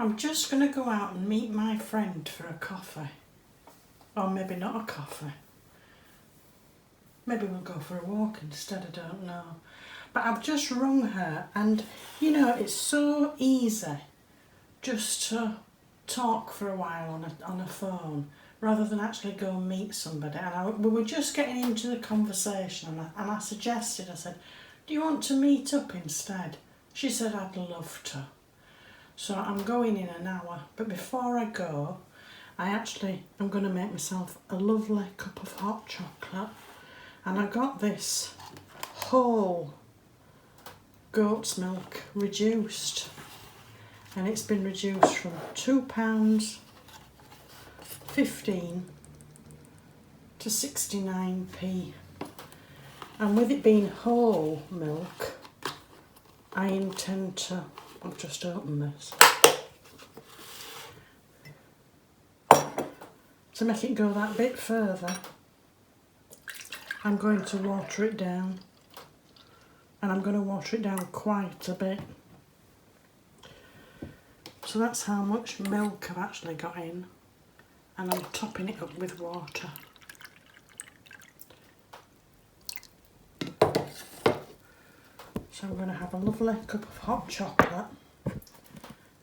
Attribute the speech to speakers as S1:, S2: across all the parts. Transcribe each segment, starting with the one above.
S1: I'm just going to go out and meet my friend for a coffee. Or maybe not a coffee. Maybe we'll go for a walk instead, I don't know. But I've just rung her and, you know, it's so easy just to talk for a while on a phone rather than actually go and meet somebody. And we were just getting into the conversation and I suggested, I said, do you want to meet up instead? She said, I'd love to. So I'm going in an hour, but before I go, I actually am going to make myself a lovely cup of hot chocolate. And I got this whole goat's milk reduced. And it's been reduced from £2.15 to 69p. And with it being whole milk, I intend to, I'll just open this, to make it go that bit further, I'm going to water it down. And I'm going to water it down quite a bit. So that's how much milk I've actually got in. And I'm topping it up with water. So I'm going to have a lovely cup of hot chocolate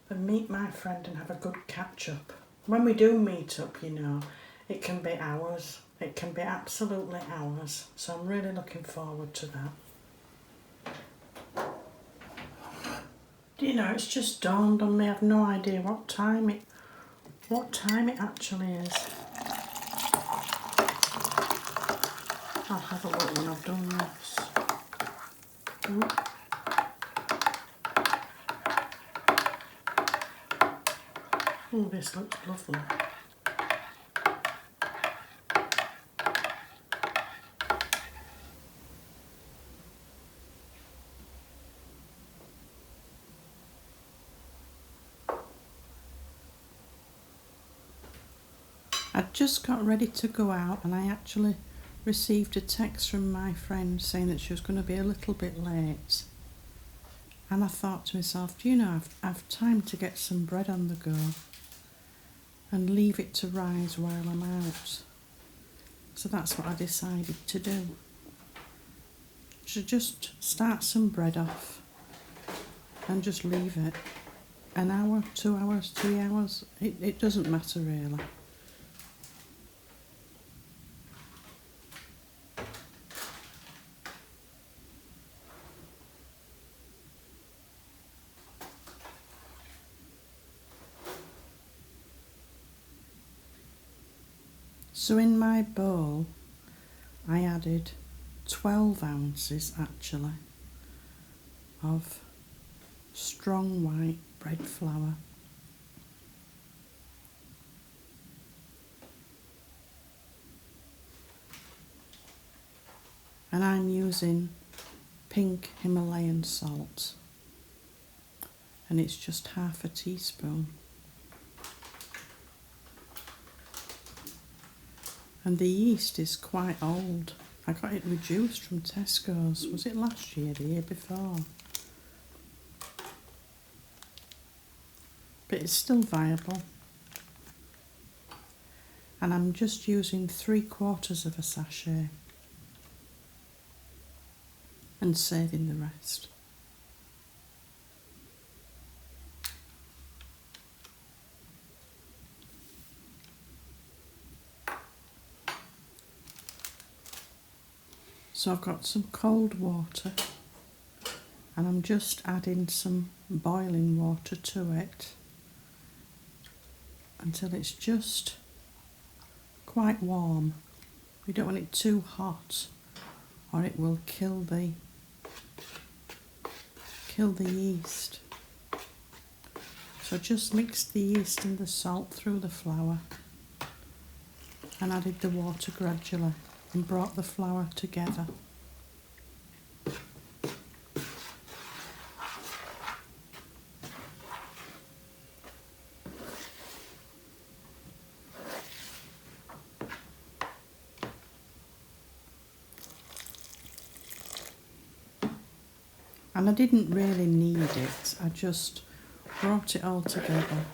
S1: and meet my friend and have a good catch up. When we do meet up, you know, it can be hours. It can be absolutely hours. So I'm really looking forward to that. Do you know, it's just dawned on me, I've no idea what time it actually is. I'll have a look when I've done this. Oh, this looks lovely. I'd just got ready to go out and I actually received a text from my friend saying that she was going to be a little bit late. And I thought to myself, do you know, I've time to get some bread on the go and leave it to rise while I'm out. So that's what I decided to do. To just start some bread off and just leave it. An hour, 2 hours, 3 hours, it doesn't matter really. So in my bowl, I added 12 ounces actually of strong white bread flour. And I'm using pink Himalayan salt. And it's just half a teaspoon. And the yeast is quite old. I got it reduced from Tesco's. Was it last year, the year before? But it's still viable. And I'm just using 3/4 of a sachet. And saving the rest. So I've got some cold water and I'm just adding some boiling water to it until it's just quite warm. We don't want it too hot or it will kill the yeast. So just mixed the yeast and the salt through the flour and added the water gradually and brought the flour together. And I didn't really need it, I just brought it all together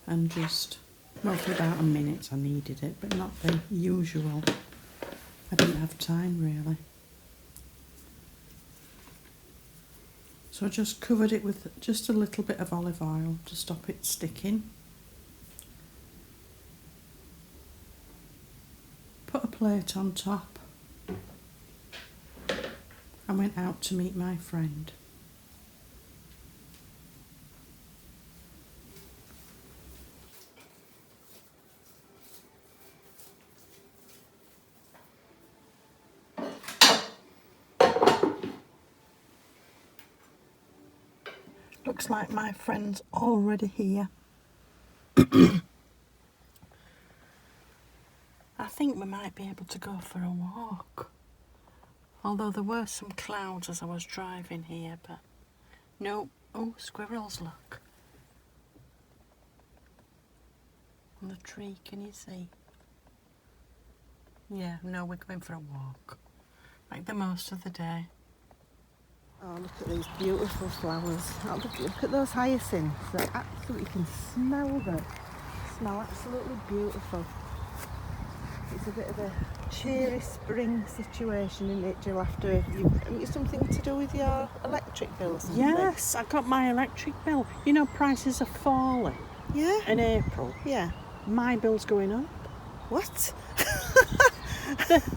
S1: and just, well, for about a minute I needed it, but not the usual. I didn't have time really. So I just covered it with just a little bit of olive oil to stop it sticking. Put a plate on top. I went out to meet my friend. Looks like my friend's already here. I think we might be able to go for a walk. Although there were some clouds as I was driving here, but no. Oh, squirrels, look. On the tree, can you see? Yeah, no, we're going for a walk. Make the most of the day.
S2: Oh, look at these beautiful flowers. Oh, look at those hyacinths. They're absolutely, you can smell them. Smell absolutely beautiful. It's a bit of a cheery spring situation, isn't it, Jill, after you something to do with your electric bill or something?
S1: Yes, I got my electric bill. You know, prices are falling.
S2: Yeah?
S1: In April.
S2: Yeah.
S1: My bill's going up.
S2: What?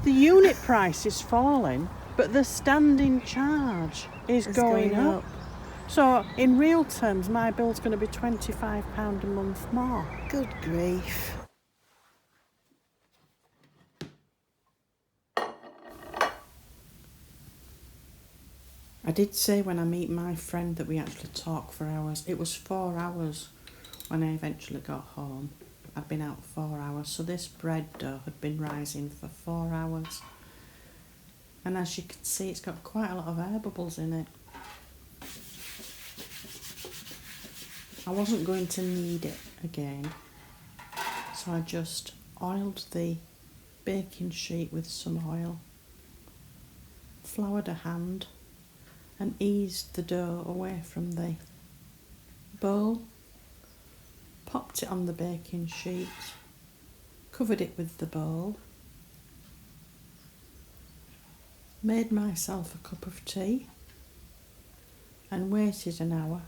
S1: The unit price is falling, but the standing charge is going up. So in real terms, my bill's going to be £25 a month more.
S2: Good grief.
S1: I did say when I meet my friend that we actually talk for hours. It was 4 hours when I eventually got home. I'd been out 4 hours, so this bread dough had been rising for 4 hours. And as you can see, it's got quite a lot of air bubbles in it. I wasn't going to knead it again, so I just oiled the baking sheet with some oil, floured a hand, and eased the dough away from the bowl, popped it on the baking sheet, covered it with the bowl, made myself a cup of tea and waited an hour.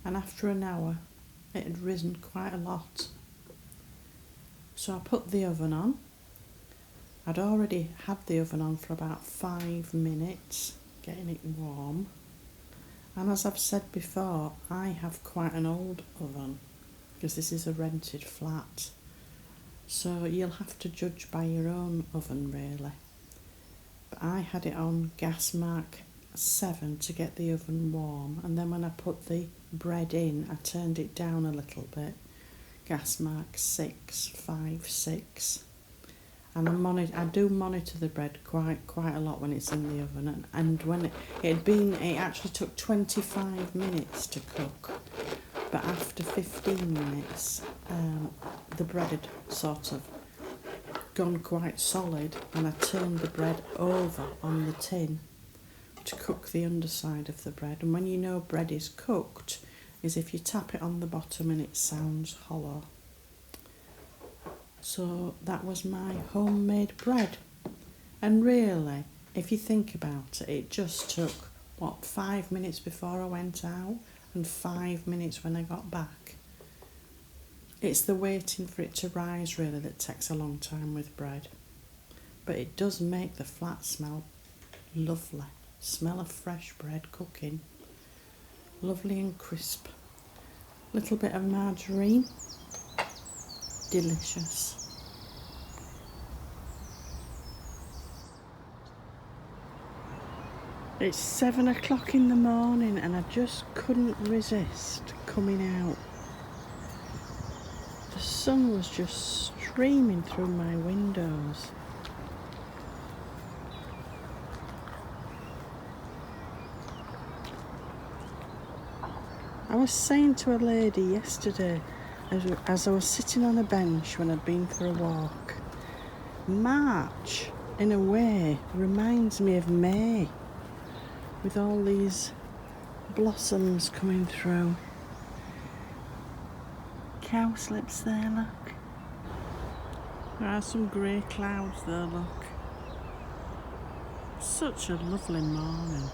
S1: And after an hour it had risen quite a lot. So I put the oven on. I'd already had the oven on for about 5 minutes, getting it warm. And as I've said before, I have quite an old oven because this is a rented flat. So you'll have to judge by your own oven really. But I had it on gas mark 7 to get the oven warm, and then when I put the bread in I turned it down a little bit, gas mark 6, 5, 6. And I do monitor the bread quite a lot when it's in the oven, and when it actually took 25 minutes to cook, but after 15 minutes the bread had sort of gone quite solid, and I turned the bread over on the tin to cook the underside of the bread. And when you know bread is cooked is if you tap it on the bottom and it sounds hollow. So that was my homemade bread. And really, if you think about it, it just took, 5 minutes before I went out and 5 minutes when I got back. It's the waiting for it to rise really that takes a long time with bread. But it does make the flat smell lovely. Smell of fresh bread cooking. Lovely and crisp. Little bit of margarine. Delicious. It's 7 o'clock in the morning and I just couldn't resist coming out. The sun was just streaming through my windows. I was saying to a lady yesterday, as I was sitting on a bench when I'd been for a walk, March, in a way, reminds me of May, with all these blossoms coming through. Cowslips there, look. There are some grey clouds there, look. Such a lovely morning.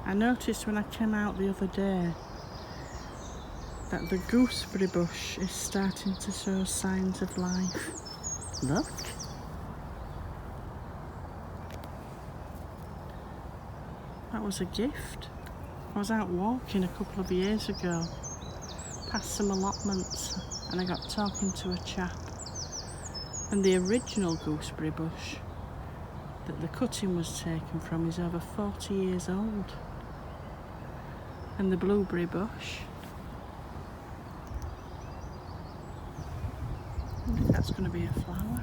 S1: I noticed when I came out the other day that the gooseberry bush is starting to show signs of life. Look. That was a gift. I was out walking a couple of years ago, past some allotments, and I got talking to a chap. And the original gooseberry bush that the cutting was taken from is over 40 years old. And the blueberry bush, I wonder if that's going to be a flower.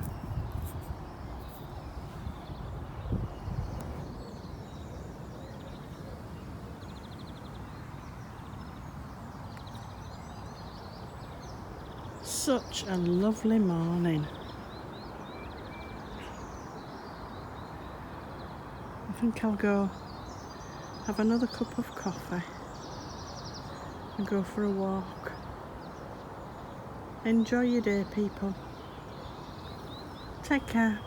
S1: Such a lovely morning. I think I'll go have another cup of coffee and go for a walk. Enjoy your day, people. Take care.